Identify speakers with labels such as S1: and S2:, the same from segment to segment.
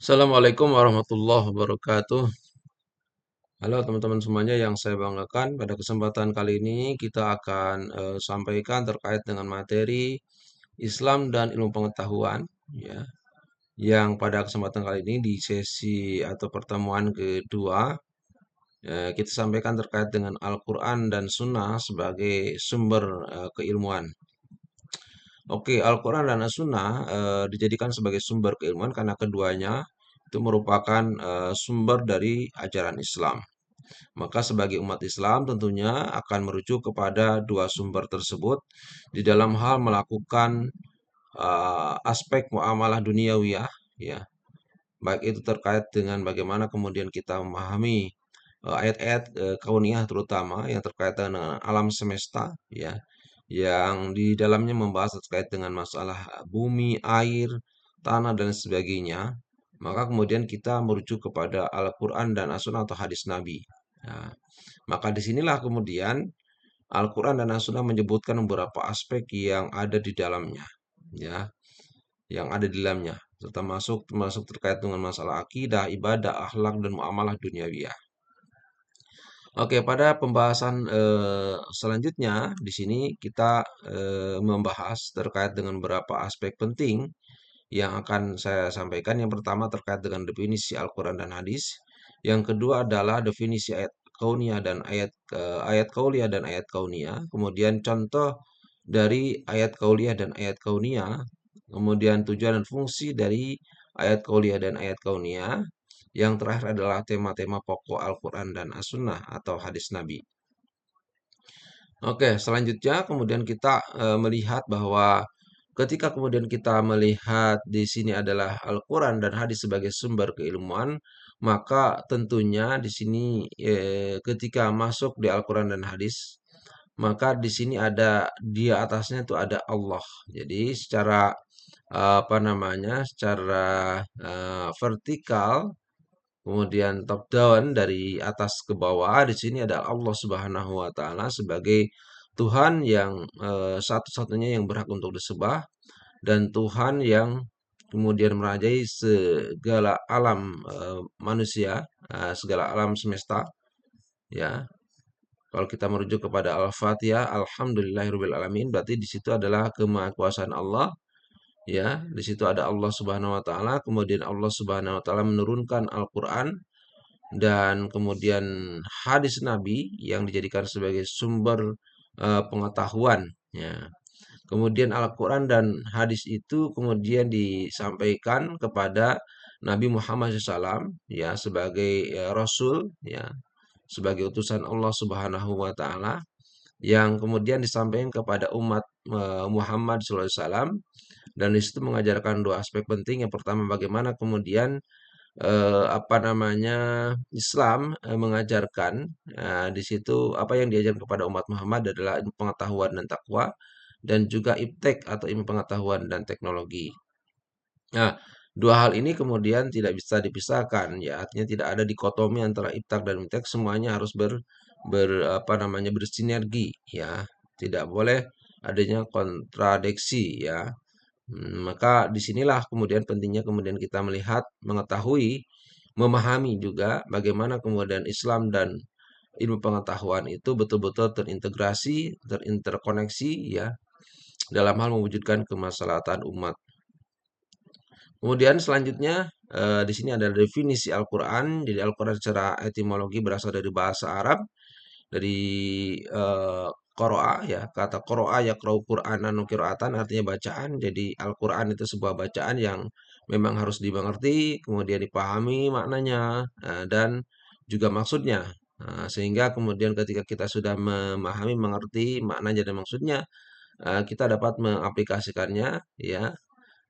S1: Assalamualaikum warahmatullahi wabarakatuh. Halo teman-teman semuanya yang saya banggakan. Pada kesempatan kali ini kita akan sampaikan terkait dengan materi Islam dan ilmu pengetahuan, ya. Yang pada kesempatan kali ini di sesi atau pertemuan kedua kita sampaikan terkait dengan Al-Quran dan Sunnah sebagai sumber keilmuan. Oke, Al-Quran dan As-Sunnah dijadikan sebagai sumber keilmuan karena keduanya itu merupakan sumber dari ajaran Islam. Maka sebagai umat Islam tentunya akan merujuk kepada dua sumber tersebut di dalam hal melakukan aspek muamalah duniawiyah, ya. Baik itu terkait dengan bagaimana kemudian kita memahami ayat-ayat kauniyah terutama yang terkait dengan alam semesta, ya, yang di dalamnya membahas terkait dengan masalah bumi, air, tanah dan sebagainya. Maka kemudian kita merujuk kepada Al-Quran dan As-Sunnah atau hadis Nabi. Nah, maka disinilah kemudian Al-Quran dan As-Sunnah menyebutkan beberapa aspek yang ada di dalamnya, ya, yang ada di dalamnya, serta termasuk terkait dengan masalah akidah, ibadah, akhlak dan muamalah duniawiyah. Oke, pada pembahasan selanjutnya di sini kita membahas terkait dengan beberapa aspek penting yang akan saya sampaikan. Yang pertama terkait dengan definisi Al-Quran dan hadis. Yang kedua adalah definisi ayat kauniyah dan ayat kauliyah dan ayat kauniyah. Kemudian contoh dari ayat kauliyah dan ayat kauniyah. Kemudian tujuan dan fungsi dari ayat kauliyah dan ayat kauniyah. Yang terakhir adalah tema-tema pokok Al-Quran dan As-Sunnah atau hadis Nabi. Oke, selanjutnya kemudian kita melihat bahwa ketika kemudian kita melihat di sini adalah Al-Quran dan hadis sebagai sumber keilmuan, maka tentunya di sini ketika masuk di Al-Quran dan hadis, maka di sini ada di atasnya itu ada Allah. Jadi secara apa namanya, secara vertikal, kemudian top down dari atas ke bawah, di sini ada Allah Subhanahu wa taala sebagai Tuhan yang satu-satunya yang berhak untuk disembah dan Tuhan yang kemudian merajai segala alam manusia, segala alam semesta, ya. Kalau kita merujuk kepada Al-Fatihah, Alhamdulillahirabbil alamin, berarti di situ adalah kemahakuasaan Allah, ya. Di situ ada Allah Subhanahu wa taala, kemudian Allah Subhanahu wa taala menurunkan Al-Qur'an dan kemudian hadis Nabi yang dijadikan sebagai sumber pengetahuan, ya. Kemudian Al-Quran dan hadis itu kemudian disampaikan kepada Nabi Muhammad SAW, ya, sebagai Rasul, ya, sebagai utusan Allah Subhanahu wa taala yang kemudian disampaikan kepada umat Muhammad SAW, dan di situ mengajarkan dua aspek penting. Yang pertama bagaimana kemudian apa namanya, Islam mengajarkan di situ apa yang diajarkan kepada umat Muhammad adalah ilmu pengetahuan dan takwa dan juga iptek atau ilmu pengetahuan dan teknologi. Nah, dua hal ini kemudian tidak bisa dipisahkan, ya, artinya tidak ada dikotomi antara iptek dan iptek, semuanya harus apa namanya, bersinergi, ya. Tidak boleh adanya kontradiksi, ya. Maka disinilah kemudian pentingnya kemudian kita melihat, mengetahui, memahami juga bagaimana kemudian Islam dan ilmu pengetahuan itu betul-betul terintegrasi, terinterkoneksi, ya, dalam hal mewujudkan kemaslahatan umat. Kemudian selanjutnya di sini ada definisi Al-Quran. Jadi Al-Quran secara etimologi berasal dari bahasa Arab, dari qara'a, ya, kata qara'a yaqra'u Qur'anan wa qira'atan artinya bacaan. Jadi Al-Qur'an itu sebuah bacaan yang memang harus dimengerti, kemudian dipahami maknanya dan juga maksudnya. Sehingga kemudian ketika kita sudah memahami, mengerti maknanya dan maksudnya, kita dapat mengaplikasikannya, ya,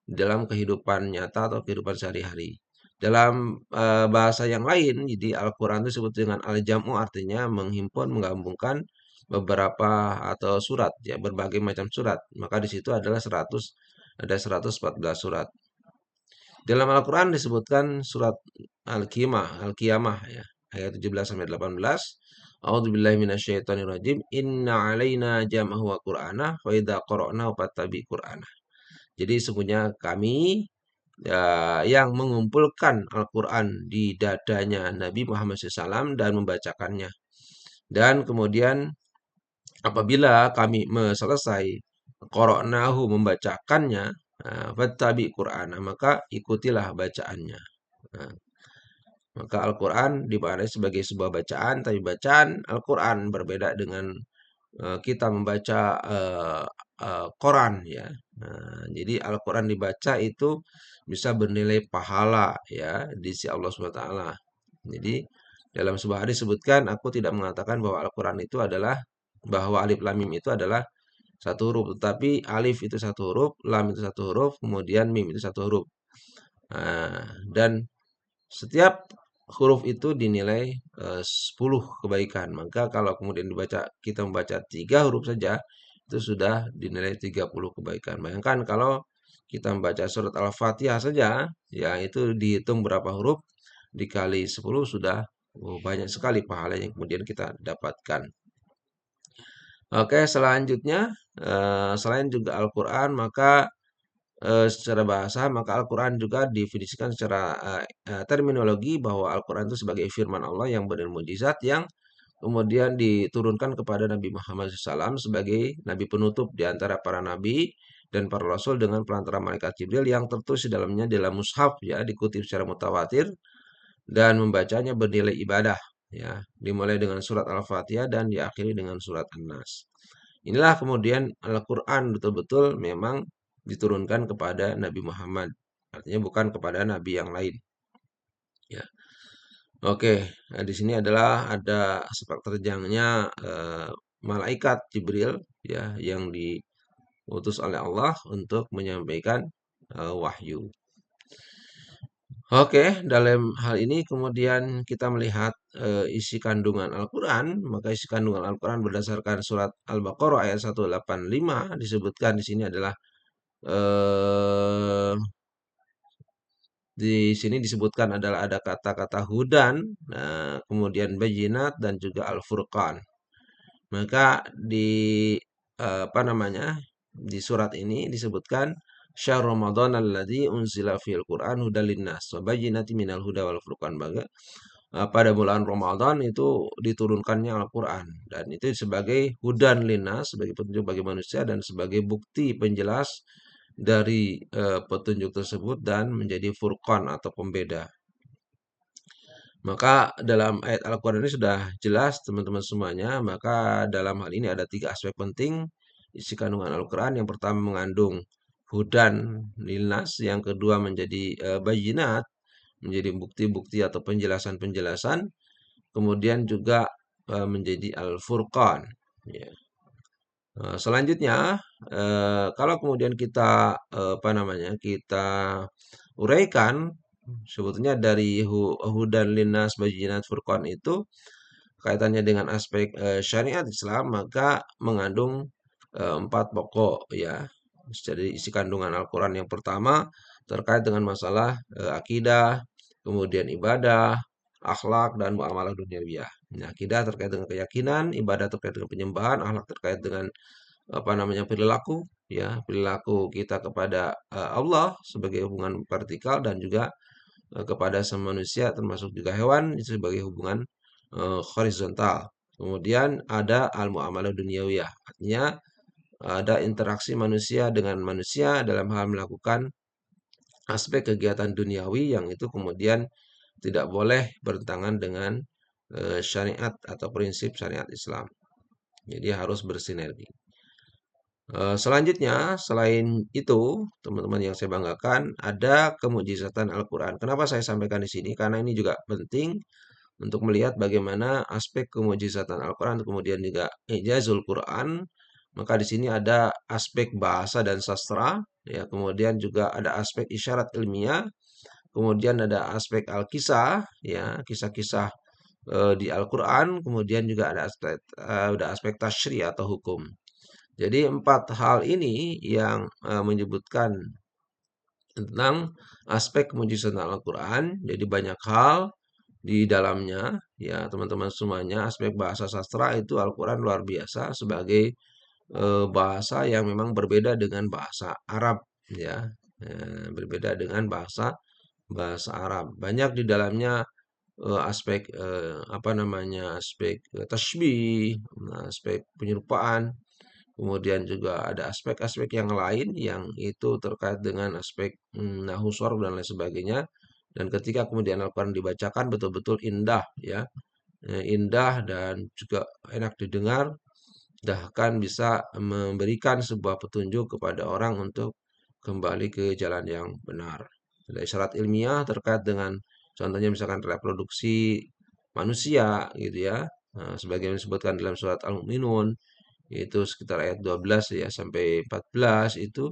S1: dalam kehidupan nyata atau kehidupan sehari-hari. Dalam bahasa yang lain, jadi Al-Quran itu disebut dengan Al-Jam'u, artinya menghimpun, menggabungkan beberapa atau surat, ya, berbagai macam surat. Maka di situ adalah 100, ada 114 surat. Dalam Al-Quran disebutkan surat Al-Qiyamah, ya, ayat 17 sampai 18. A'udzubillahi minasyaitonirrajim. Inna 'alaina jam'ahu wa Qur'ana fa idza qara'nahu fattabi' Qur'ana. Jadi sesungguhnya kami yang mengumpulkan Al-Quran di dadanya Nabi Muhammad SAW dan membacakannya. Dan kemudian apabila kami selesai qara'nahu membacakannya, fattabi Qur'ana, maka ikutilah bacaannya. Nah, maka Al-Quran dimaknai sebagai sebuah bacaan, tapi bacaan Al-Quran berbeda dengan kita membaca Quran ya. Nah, jadi Al-Quran dibaca itu bisa bernilai pahala ya di sisi Allah SWT. Jadi dalam sebuah hadis disebutkan, aku tidak mengatakan bahwa Al-Quran itu adalah bahwa alif lam mim itu adalah satu huruf, tetapi alif itu satu huruf, lam itu satu huruf, kemudian mim itu satu huruf. Nah, dan setiap huruf itu dinilai 10 kebaikan. Maka kalau kemudian kita membaca 3 huruf saja, itu sudah dinilai 30 kebaikan. Bayangkan kalau kita membaca surat Al-Fatihah saja, ya itu dihitung berapa huruf, dikali 10 sudah banyak sekali pahala yang kemudian kita dapatkan. Oke, selanjutnya, selain juga Al-Quran, maka secara bahasa, maka Al-Quran juga definisikan secara terminologi bahwa Al-Quran itu sebagai firman Allah yang benar mujizat yang kemudian diturunkan kepada Nabi Muhammad SAW sebagai nabi penutup di antara para nabi dan para rasul dengan perantara malaikat Jibril yang tertulis di dalamnya dalam mushaf ya, dikutip secara mutawatir dan membacanya bernilai ibadah ya, dimulai dengan surat Al-Fatihah dan diakhiri dengan surat An-Nas. Inilah kemudian Al-Quran betul-betul memang diturunkan kepada Nabi Muhammad. Artinya bukan kepada nabi yang lain. Ya. Oke, nah di sini adalah ada sepak terjangnya malaikat Jibril ya yang diutus oleh Allah untuk menyampaikan wahyu. Oke, dalam hal ini kemudian kita melihat isi kandungan Al-Quran, maka isi kandungan Al-Quran berdasarkan surat Al-Baqarah ayat 185 disebutkan di sini adalah eh, di sini disebutkan adalah ada kata-kata hudan, nah, kemudian bayinat dan juga Al-Furqan. Maka di apa namanya? Di surat ini disebutkan syahr Ramadan alladzi unzila fil Qur'an hudal linnas wa bayyinatin minal huda wal furqan. Pada bulan Ramadan itu diturunkannya Al-Quran dan itu sebagai hudan linnas, sebagai petunjuk bagi manusia dan sebagai bukti penjelas dari petunjuk tersebut dan menjadi furqan atau pembeda. Maka dalam ayat Al-Quran ini sudah jelas teman-teman semuanya. Maka dalam hal ini ada 3 aspek penting isi kandungan Al-Quran. Yang pertama mengandung hudan lilnas, yang kedua menjadi bayinat, menjadi bukti-bukti atau penjelasan-penjelasan, kemudian juga menjadi Al-Furqan. Ya. Selanjutnya, kalau kemudian kita apa namanya kita uraikan sebetulnya dari hudan linnas bayyinat furqan itu kaitannya dengan aspek syariat Islam, maka mengandung 4 pokok ya. Jadi isi kandungan Al-Quran yang pertama terkait dengan masalah akidah, kemudian ibadah, akhlak dan muamalah duniawiyah. Nah, akidah terkait dengan keyakinan, ibadah terkait dengan penyembahan, akhlak terkait dengan apa namanya perilaku ya, perilaku kita kepada Allah sebagai hubungan vertikal dan juga kepada semua manusia termasuk juga hewan itu sebagai hubungan horizontal. Kemudian ada al-muamalah duniawiyah, artinya ada interaksi manusia dengan manusia dalam hal melakukan aspek kegiatan duniawi yang itu kemudian tidak boleh bertentangan dengan syariat atau prinsip syariat Islam. Jadi harus bersinergi. Selanjutnya, selain itu, teman-teman yang saya banggakan, ada kemujizatan Al-Quran. Kenapa saya sampaikan di sini? Karena ini juga penting untuk melihat bagaimana aspek kemujizatan Al-Quran, kemudian juga ijazul Quran. Maka di sini ada aspek bahasa dan sastra, ya, kemudian juga ada aspek isyarat ilmiah, kemudian ada aspek al-kisah, ya, kisah-kisah di Al-Quran, kemudian juga ada aspek tasyri' atau hukum. Jadi 4 hal ini yang menyebutkan tentang aspek kemujizatan Al-Quran. Jadi banyak hal di dalamnya, ya teman-teman semuanya. Aspek bahasa sastra itu Al-Quran luar biasa sebagai bahasa yang memang berbeda dengan bahasa Arab, ya. Berbeda dengan bahasa bahasa Arab. Banyak di dalamnya aspek apa namanya aspek tasbih, aspek penyerupaan. Kemudian juga ada aspek-aspek yang lain yang itu terkait dengan aspek nahu sharf dan lain sebagainya. Dan ketika kemudian Al-Quran dibacakan betul-betul indah ya, indah dan juga enak didengar, bahkan bisa memberikan sebuah petunjuk kepada orang untuk kembali ke jalan yang benar. Ada isyarat ilmiah terkait dengan contohnya misalkan reproduksi manusia gitu ya. Nah, sebagaimana disebutkan dalam surat Al-Mu'minun yaitu sekitar ayat 12 ya sampai 14 itu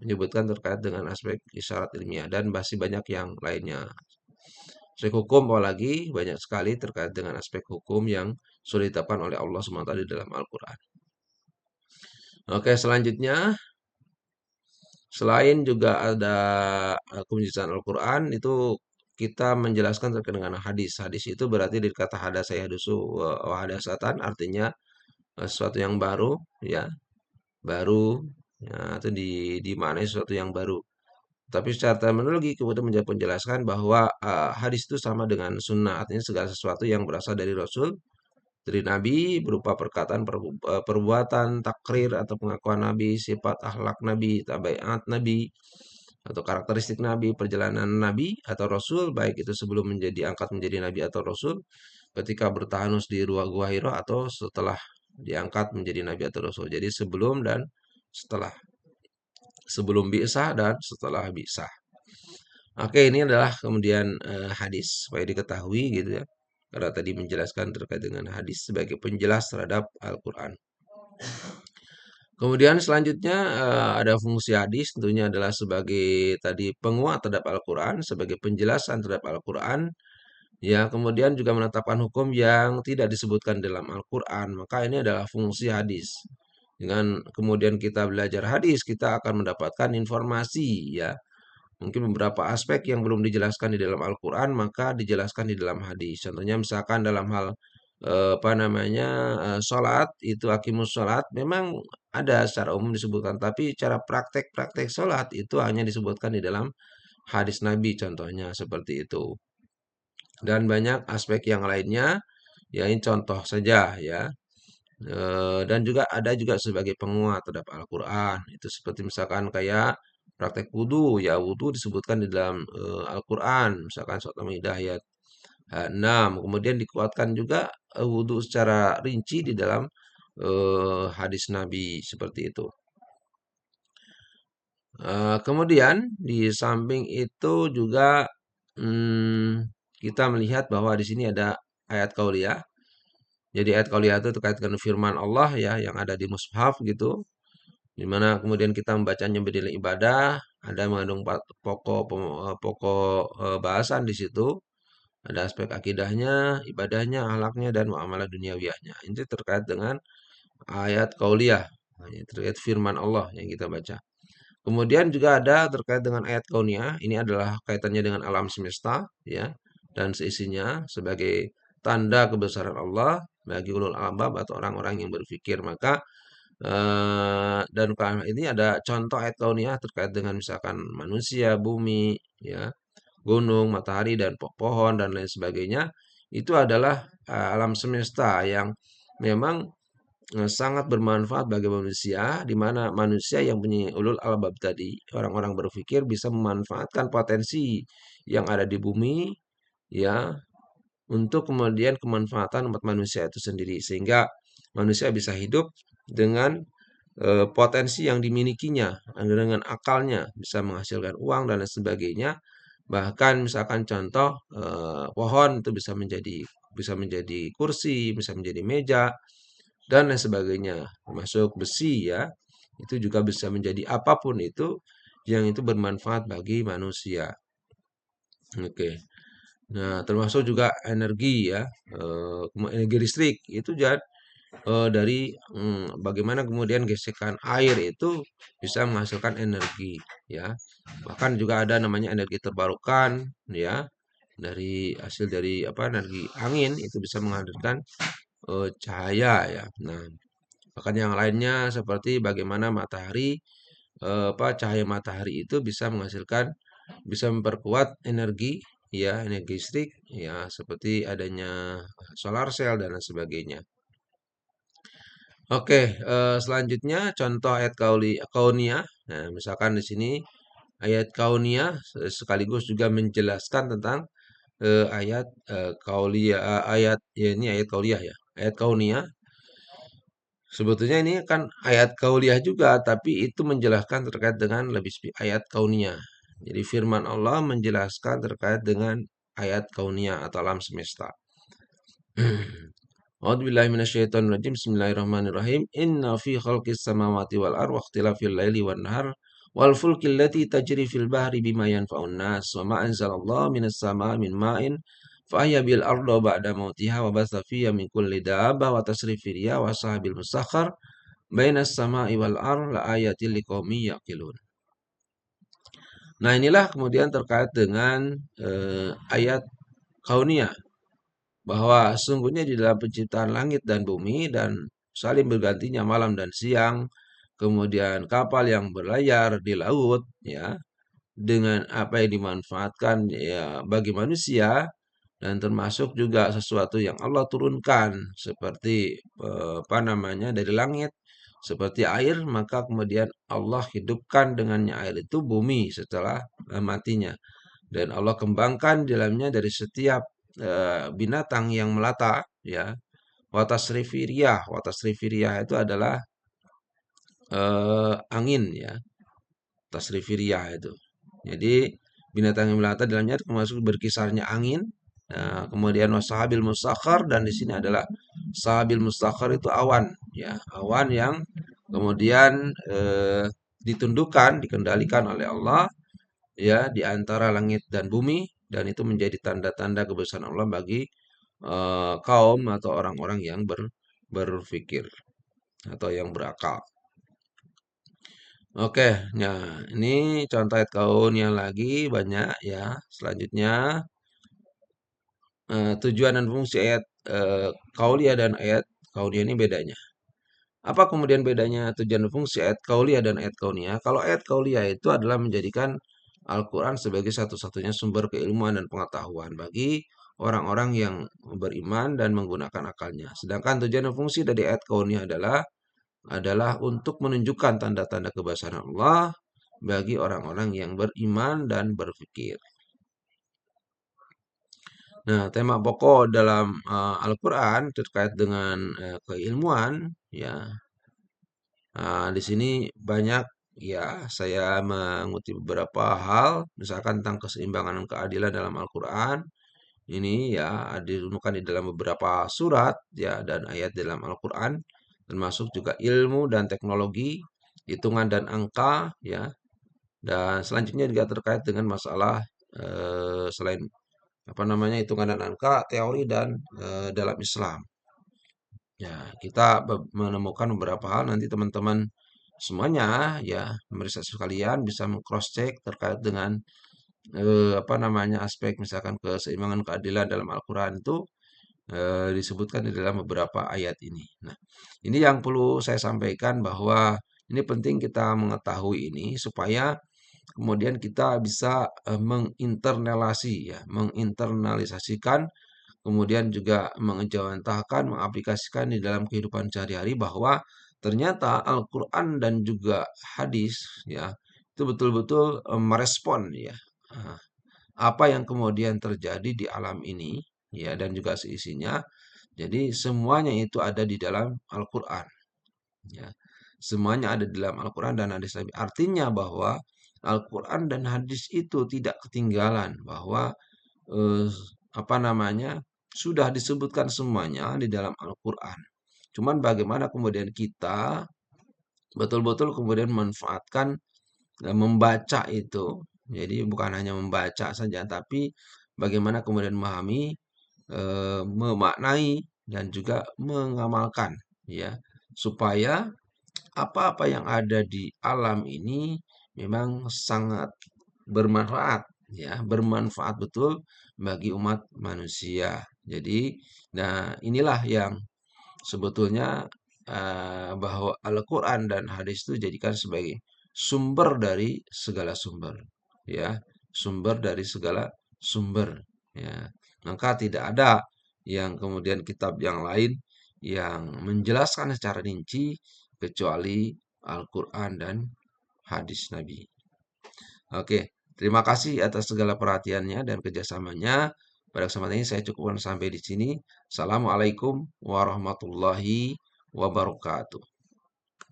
S1: menyebutkan terkait dengan aspek isyarat ilmiah dan masih banyak yang lainnya. Aspek hukum apalagi banyak sekali terkait dengan aspek hukum yang sudah ditetapkan oleh Allah SWT di dalam Al-Quran. Oke, selanjutnya selain juga ada kemujisan Al-Quran itu kita menjelaskan terkait dengan hadis. Hadis itu berarti dari kata hadasa yahdusu wa hadasatan artinya sesuatu yang baru ya, baru ya, atau di mana sesuatu yang baru. Tapi secara terminologi kemudian menjelaskan bahwa hadis itu sama dengan sunnah, artinya segala sesuatu yang berasal dari Rasul, dari Nabi berupa perkataan, perbuatan, takrir atau pengakuan Nabi, sifat akhlak Nabi, tabiat Nabi, atau karakteristik Nabi, perjalanan Nabi atau Rasul, baik itu sebelum menjadi angkat menjadi Nabi atau Rasul, ketika bertahanus di ruang Gua Hiro atau setelah diangkat menjadi Nabi atau Rasul. Jadi sebelum dan setelah, sebelum bi'sah dan setelah bi'sah. Oke, ini adalah kemudian hadis supaya diketahui gitu ya. Karena tadi menjelaskan terkait dengan hadis sebagai penjelas terhadap Al-Quran. Kemudian selanjutnya ada fungsi hadis tentunya adalah sebagai tadi penguat terhadap Al-Quran, sebagai penjelasan terhadap Al-Quran. Ya, kemudian juga menetapkan hukum yang tidak disebutkan dalam Al-Quran. Maka ini adalah fungsi hadis. Dengan kemudian kita belajar hadis, kita akan mendapatkan informasi ya. Mungkin beberapa aspek yang belum dijelaskan di dalam Al-Quran, maka dijelaskan di dalam hadis. Contohnya misalkan dalam hal apa namanya sholat, itu akimus sholat, memang ada secara umum disebutkan. Tapi cara praktek-praktek sholat itu hanya disebutkan di dalam hadis Nabi contohnya seperti itu. Dan banyak aspek yang lainnya, ya ini contoh saja ya. Dan juga ada juga sebagai penguat terhadap Al-Quran. Itu seperti misalkan kayak praktek wudhu. Ya wudhu disebutkan di dalam Al-Quran. Misalkan surat Al-Maidah ayat 6. Kemudian dikuatkan juga wudhu secara rinci di dalam hadis Nabi. Seperti itu. Kemudian di samping itu juga kita melihat bahwa di sini ada ayat qauliyah. Jadi ayat qauliyah itu terkait dengan firman Allah ya yang ada di mushaf gitu. Di mana kemudian kita membacanya menjadi ibadah, ada mengandung pokok pokok bahasan di situ. Ada aspek akidahnya, ibadahnya, akhlaknya dan muamalah duniawiyahnya. Ini terkait dengan ayat qauliyah, terkait firman Allah yang kita baca. Kemudian juga ada terkait dengan ayat kauniyah. Ini adalah kaitannya dengan alam semesta, ya, dan seisinya sebagai tanda kebesaran Allah bagi ulul albab atau orang-orang yang berpikir. Maka dan karena ini ada contoh ayat kauniyah terkait dengan misalkan manusia, bumi, ya, gunung, matahari dan pohon dan lain sebagainya. Itu adalah alam semesta yang memang sangat bermanfaat bagi manusia, di mana manusia yang punya ulul albab tadi, orang-orang berpikir bisa memanfaatkan potensi yang ada di bumi, ya, untuk kemudian kemanfaatan umat manusia itu sendiri, sehingga manusia bisa hidup dengan potensi yang dimilikinya, dengan akalnya, bisa menghasilkan uang dan lain sebagainya. Bahkan misalkan contoh pohon itu bisa menjadi kursi, bisa menjadi meja, dan lain sebagainya, termasuk besi ya, itu juga bisa menjadi apapun itu yang itu bermanfaat bagi manusia. Oke. Nah, termasuk juga energi ya, energi listrik itu dari bagaimana kemudian gesekan air itu bisa menghasilkan energi ya. Bahkan juga ada namanya energi terbarukan ya, dari hasil dari apa energi angin itu bisa menghadirkan cahaya ya. Nah, bahkan yang lainnya seperti bagaimana matahari cahaya matahari itu bisa menghasilkan, bisa memperkuat energi, ya, energi listrik, ya, seperti adanya solar cell dan lain sebagainya. Oke, selanjutnya contoh ayat kauniyah. Nah, misalkan di sini ayat kauniyah sekaligus juga menjelaskan tentang ayat kauliyah, ayat ya ini ayat kauliyah ya. Ayat kauniyah sebetulnya ini kan ayat kauliyah juga, tapi itu menjelaskan terkait dengan lebih ayat kauniyah. Jadi firman Allah menjelaskan terkait dengan ayat kauniyah atau alam semesta. A'udzubillahi minasyaitonirrajim. Bismillahirrahmanirrahim. Inna fi khalqis samawati wal ardi wa ikhtilafil laili wan nahar wal fulki allati tajri fil bahri bima yanfa'un nas wa ma anzalallahu minas sama'i min ma'in fa ahya bil arda ba'da mautiha wa batha fiyha min kulli dabbah wa tasrifir riyah wa sahabil musakhkhar bainas sama'i wal ardi la ayatil liqaumin yaqilun. Nah, inilah kemudian terkait dengan ayat kauniyah bahwa sesungguhnya di dalam penciptaan langit dan bumi dan saling bergantinya malam dan siang, kemudian kapal yang berlayar di laut, ya, dengan apa yang dimanfaatkan ya bagi manusia dan termasuk juga sesuatu yang Allah turunkan seperti apa namanya dari langit seperti air, maka kemudian Allah hidupkan dengannya air itu bumi setelah matinya, dan Allah kembangkan di dalamnya dari setiap binatang yang melata, ya. Watasrifiriyah itu adalah angin, ya. Tasrifiriyah itu. Jadi binatang yang melata di dalamnya termasuk berkisarnya angin. Nah, kemudian wasahabil musakhar, dan di sini adalah sahabil musakhar itu awan, ya, awan yang kemudian ditundukkan, dikendalikan oleh Allah, ya, di antara langit dan bumi, dan itu menjadi tanda-tanda kebesaran Allah bagi kaum atau orang-orang yang berpikir atau yang berakal. Oke, nah ini contoh ayat kauniyah lagi banyak, ya. Selanjutnya tujuan dan fungsi ayat kauliyah dan ayat kauniyah ini bedanya. Apa kemudian bedanya tujuan dan fungsi ayat kauliyah dan ayat kauniyah? Kalau ayat kauliyah itu adalah menjadikan Al-Quran sebagai satu-satunya sumber keilmuan dan pengetahuan bagi orang-orang yang beriman dan menggunakan akalnya. Sedangkan tujuan dan fungsi dari ayat kauniyah adalah untuk menunjukkan tanda-tanda kebesaran Allah bagi orang-orang yang beriman dan berpikir. Nah, tema pokok dalam Al-Quran terkait dengan keilmuan, ya. Di sini banyak, ya, saya mengutip beberapa hal, misalkan tentang keseimbangan dan keadilan dalam Al-Quran. Ini ya ditemukan di dalam beberapa surat, ya, dan ayat dalam Al-Quran, termasuk juga ilmu dan teknologi, hitungan dan angka, ya. Dan selanjutnya juga terkait dengan masalah selain apa namanya hitungan dan angka, teori dan dalam Islam. Ya, kita menemukan beberapa hal, nanti teman-teman semuanya, ya, pemirsa sekalian bisa meng-cross check terkait dengan apa namanya aspek misalkan keseimbangan keadilan dalam Al-Quran itu disebutkan di dalam beberapa ayat ini. Nah, ini yang perlu saya sampaikan bahwa ini penting kita mengetahui ini supaya kemudian kita bisa menginternalisasikan, kemudian juga mengejawantahkan, mengaplikasikan di dalam kehidupan sehari-hari bahwa ternyata Al-Quran dan juga hadis, ya, itu betul-betul merespon, ya, eh, apa yang kemudian terjadi di alam ini, ya, dan juga seisinya. Jadi semuanya itu ada di dalam Al-Quran, ya. Semuanya ada di dalam Al-Quran dan hadis Nabi. Artinya bahwa Al-Quran dan hadis itu tidak ketinggalan, bahwa eh, apa namanya sudah disebutkan semuanya di dalam Al-Quran. Cuman bagaimana kemudian kita betul-betul kemudian memanfaatkan membaca itu. Jadi bukan hanya membaca saja, tapi bagaimana kemudian memahami, memaknai dan juga mengamalkan, ya, supaya apa-apa yang ada di alam ini memang sangat bermanfaat, ya, bermanfaat betul bagi umat manusia. Jadi, nah inilah yang sebetulnya bahwa Al-Quran dan hadis itu dijadikan sebagai sumber dari segala sumber, ya, sumber dari segala sumber, ya. Maka tidak ada yang kemudian kitab yang lain yang menjelaskan secara rinci kecuali Al-Quran dan hadis Nabi. Oke, terima kasih atas segala perhatiannya dan kerjasamanya. Pada kesempatan ini saya cukupkan sampai di sini. Assalamualaikum warahmatullahi wabarakatuh.